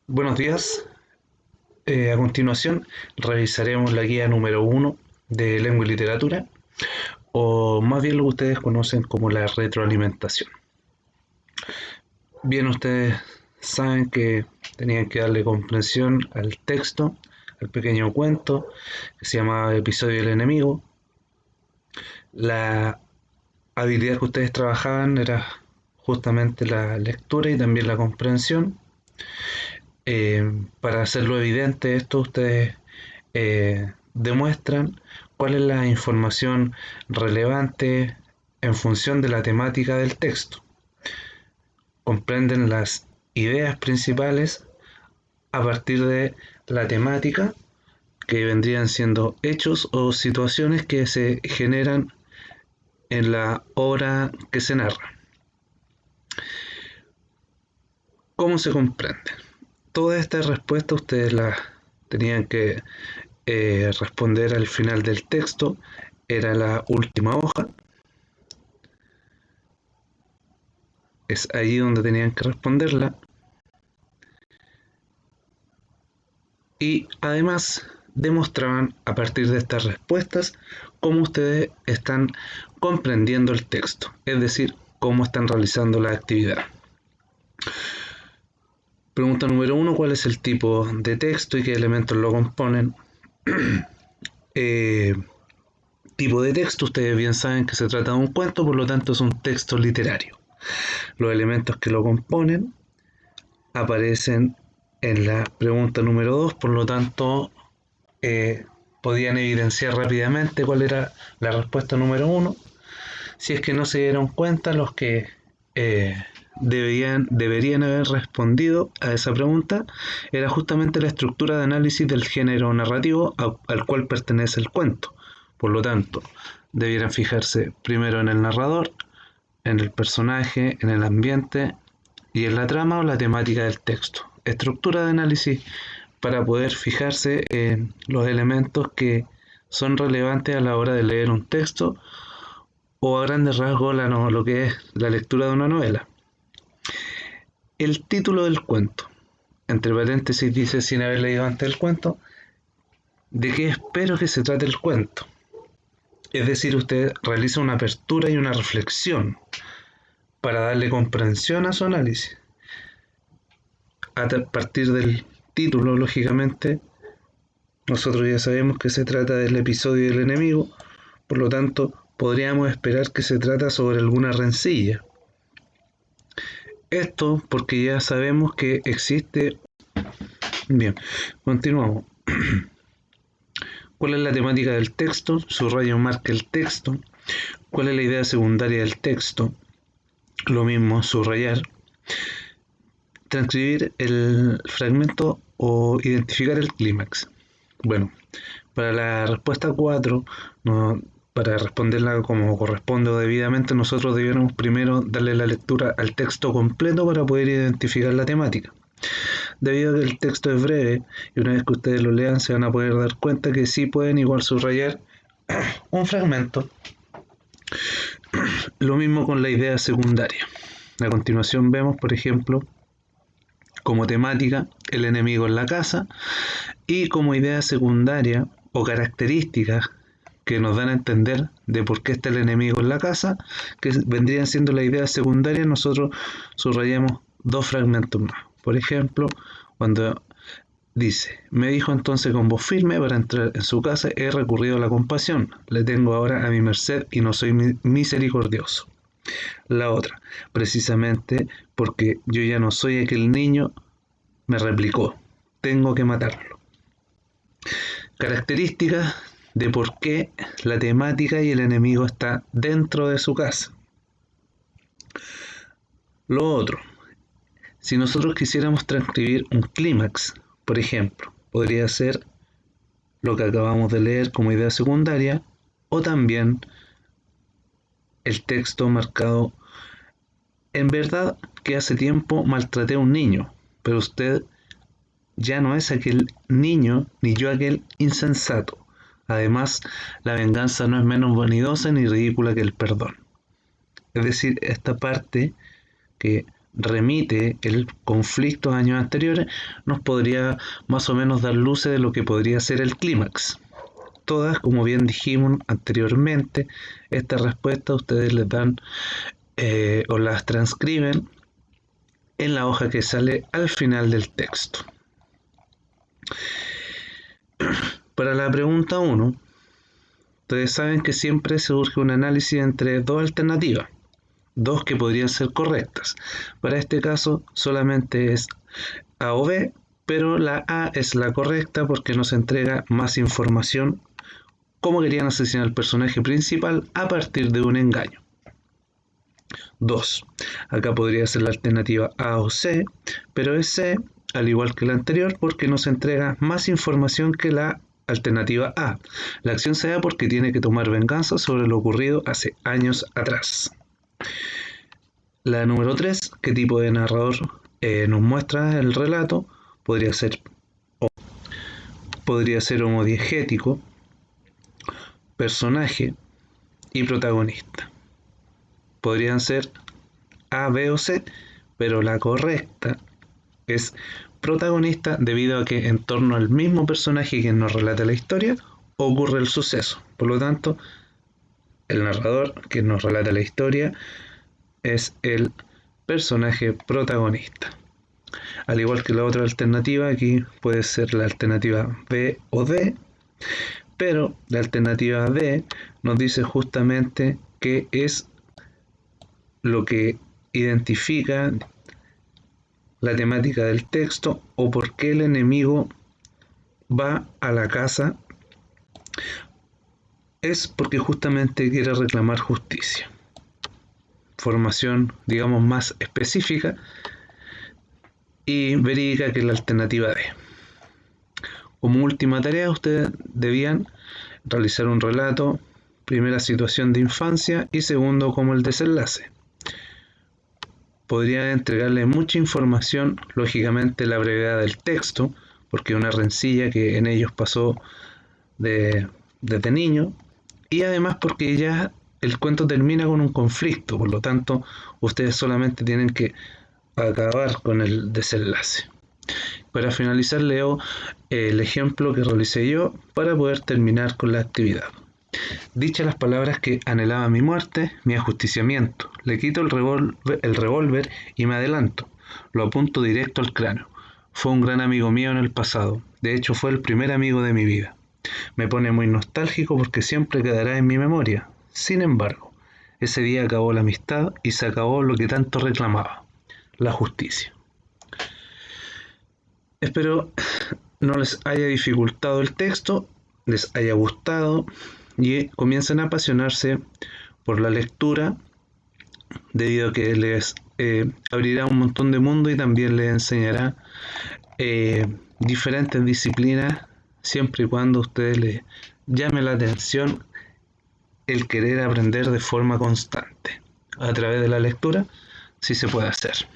Buenos días. A continuación revisaremos la guía número uno de lengua y literatura, o más bien lo que ustedes conocen como la retroalimentación. Bien, ustedes saben que tenían que darle comprensión al texto, al pequeño cuento que se llamaba Episodio del Enemigo. La habilidad que ustedes trabajaban era justamente la lectura y también la comprensión. Para hacerlo evidente esto, ustedes demuestran cuál es la información relevante en función de la temática del texto. Comprenden las ideas principales a partir de la temática, que vendrían siendo hechos o situaciones que se generan en la obra que se narra. ¿Cómo se comprende? Todas estas respuestas ustedes las tenían que responder al final del texto. Era la última hoja. Es allí donde tenían que responderla. Y además demostraban a partir de estas respuestas cómo ustedes están comprendiendo el texto, es decir, cómo están realizando la actividad. Pregunta número uno: ¿cuál es el tipo de texto y qué elementos lo componen? eh, Tipo de texto, ustedes bien saben que se trata de un cuento, por lo tanto es un texto literario. Los elementos que lo componen aparecen en la pregunta número 2, por lo tanto eh, podían evidenciar rápidamente cuál era la respuesta número 1. Si es que no se dieron cuenta, los que deberían haber respondido a esa pregunta era justamente la estructura de análisis del género narrativo al cual pertenece el cuento. Por lo tanto, debieran fijarse primero en el narrador, en el personaje, en el ambiente y en la trama o la temática del texto. Estructura de análisis para poder fijarse en los elementos que son relevantes a la hora de leer un texto o a grandes rasgos lo que es la lectura de una novela. El título del cuento, entre paréntesis dice, sin haber leído antes el cuento, ¿de qué espero que se trate el cuento? Es decir, usted realiza una apertura y una reflexión para darle comprensión a su análisis. A partir del título, lógicamente, nosotros ya sabemos que se trata del episodio del enemigo, por lo tanto, podríamos esperar que se trata sobre alguna rencilla. Esto porque ya sabemos que existe. Bien, continuamos. ¿Cuál es la temática del texto? Subraya o marca el texto. ¿Cuál es la idea secundaria del texto? Lo mismo, subrayar. Transcribir el fragmento o identificar el clímax. Bueno, para la respuesta 4, para responderla como corresponde o debidamente, nosotros debiéramos primero darle la lectura al texto completo para poder identificar la temática. Debido a que el texto es breve y una vez que ustedes lo lean se van a poder dar cuenta que sí pueden igual subrayar un fragmento. Lo mismo con la idea secundaria. A continuación vemos, por ejemplo, como temática el enemigo en la casa y como idea secundaria o características que nos dan a entender de por qué está el enemigo en la casa, que vendrían siendo la idea secundaria, nosotros subrayamos dos fragmentos más. Por ejemplo, cuando dice, me dijo entonces con voz firme, para entrar en su casa he recurrido a la compasión, le tengo ahora a mi merced y no soy misericordioso. La otra, precisamente porque yo ya no soy aquel niño, me replicó, tengo que matarlo. Características de por qué la temática y el enemigo está dentro de su casa. Lo otro, si nosotros quisiéramos transcribir un clímax, por ejemplo, podría ser lo que acabamos de leer como idea secundaria, o también el texto marcado, en verdad que hace tiempo maltraté a un niño, pero usted ya no es aquel niño ni yo aquel insensato. Además, la venganza no es menos vanidosa ni ridícula que el perdón. Es decir, esta parte que remite el conflicto a años anteriores, nos podría más o menos dar luces de lo que podría ser el clímax. Todas, como bien dijimos anteriormente, estas respuestas ustedes les dan o las transcriben en la hoja que sale al final del texto. Para la pregunta 1, ustedes saben que siempre surge un análisis entre dos alternativas, dos que podrían ser correctas. Para este caso solamente es A o B, pero la A es la correcta porque nos entrega más información, cómo querían asesinar al personaje principal a partir de un engaño. 2. Acá podría ser la alternativa A o C, pero es C, al igual que la anterior, porque nos entrega más información que la alternativa A. La acción se da porque tiene que tomar venganza sobre lo ocurrido hace años atrás. La número 3, ¿qué tipo de narrador nos muestra el relato? Podría ser homodiegético, personaje y protagonista. Podrían ser A, B o C, pero la correcta es protagonista debido a que en torno al mismo personaje que nos relata la historia ocurre el suceso. Por lo tanto, el narrador que nos relata la historia es el personaje protagonista. Al igual que la otra alternativa, aquí puede ser la alternativa B o D, pero la alternativa D nos dice justamente qué es lo que identifica la temática del texto o por qué el enemigo va a la casa. Es porque justamente quiere reclamar justicia. Formación, digamos, más específica y verídica que la alternativa D. Como última tarea, ustedes debían realizar un relato, primera situación de infancia y segundo como el desenlace. Podrían entregarle mucha información, lógicamente la brevedad del texto, porque una rencilla que en ellos pasó desde niño, y además porque ya el cuento termina con un conflicto, por lo tanto ustedes solamente tienen que acabar con el desenlace. Para finalizar leo el ejemplo que realicé yo para poder terminar con la actividad. Dichas las palabras que anhelaba mi muerte, mi ajusticiamiento, le quito el revólver y me adelanto, lo apunto directo al cráneo. Fue un gran amigo mío en el pasado, de hecho fue el primer amigo de mi vida. Me pone muy nostálgico porque siempre quedará en mi memoria. Sin embargo, ese día acabó la amistad y se acabó lo que tanto reclamaba, la justicia. Espero no les haya dificultado el texto, les haya gustado y comiencen a apasionarse por la lectura, debido a que les abrirá un montón de mundo y también les enseñará diferentes disciplinas, siempre y cuando a ustedes les llame la atención el querer aprender de forma constante. A través de la lectura sí se puede hacer.